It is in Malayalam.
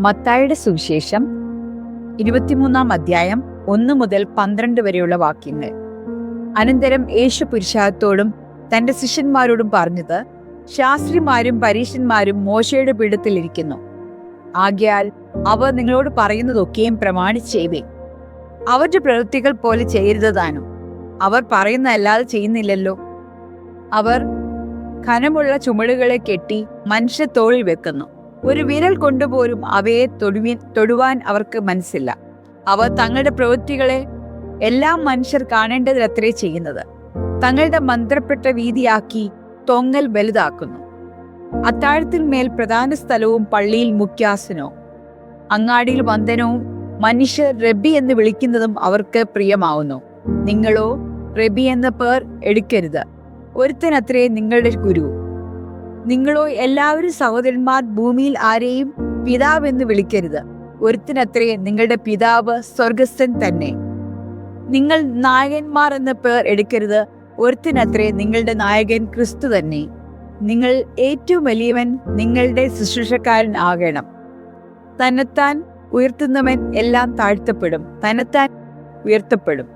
മത്തായിയുടെ സുവിശേഷം 23 അധ്യായം 1 മുതൽ 12 വരെയുള്ള വാക്യങ്ങൾ. അനന്തരം യേശു പുരുഷാരത്തോടും തന്റെ ശിഷ്യന്മാരോടും പറഞ്ഞത്, ശാസ്ത്രിമാരും പരീശന്മാരും മോശയുടെ പീഠത്തിലിരിക്കുന്നു. ആകയാൽ അവർ നിങ്ങളോട് പറയുന്നതൊക്കെയും പ്രമാണിച്ചേവേ. അവരുടെ പ്രവൃത്തികൾ പോലെ ചെയ്യരുത് താനും. അവർ പറയുന്നതല്ലാതെ ചെയ്യുന്നില്ലല്ലോ. അവർ ഘനമുള്ള ചുമടുകളെ കെട്ടി മനുഷ്യ തോളിൽ വെക്കുന്നു. ഒരു വിരൽ കൊണ്ടുപോലും അവയെ തൊടുവാൻ അവർക്ക് മനസ്സില്ല. അവർ തങ്ങളുടെ പ്രവൃത്തികളെ എല്ലാ മനുഷ്യർ കാണേണ്ടതിലത്രേ ചെയ്യുന്നത്. തങ്ങളുടെ മന്ത്രപ്പെട്ട വീതിയാക്കി തൊങ്ങൽ വലുതാക്കുന്നു. അത്താഴത്തിൽ മേൽ പ്രധാന സ്ഥലവും പള്ളിയിൽ മുഖ്യാസനവും അങ്ങാടിയിൽ വന്ദനവും മനുഷ്യർ റബ്ബി എന്ന് വിളിക്കുന്നതും അവർക്ക് പ്രിയമാവുന്നു. നിങ്ങളോ റബ്ബി എന്ന പേർ എടുക്കരുത്, ഒരുത്തനത്രേ നിങ്ങളുടെ ഗുരു. നിങ്ങളോ എല്ലാവരും സഹോദരന്മാർ. ഭൂമിയിൽ ആരെയും പിതാവെന്ന് വിളിക്കരുത്, ഒരുത്തനത്രേ നിങ്ങളുടെ പിതാവ് സ്വർഗസ്ഥൻ തന്നെ. നിങ്ങൾ നായകന്മാർ എന്ന പേർ എടുക്കരുത്, ഒരുത്തനത്രേ നിങ്ങളുടെ നായകൻ ക്രിസ്തു തന്നെ. നിങ്ങൾ ഏറ്റവും വലിയവൻ നിങ്ങളുടെ ശുശ്രൂഷക്കാരൻ ആകണം. തന്നെത്താൻ ഉയർത്തുന്നവൻ എല്ലാം താഴ്ത്തപ്പെടും, തന്നെത്താൻ ഉയർത്തപ്പെടും.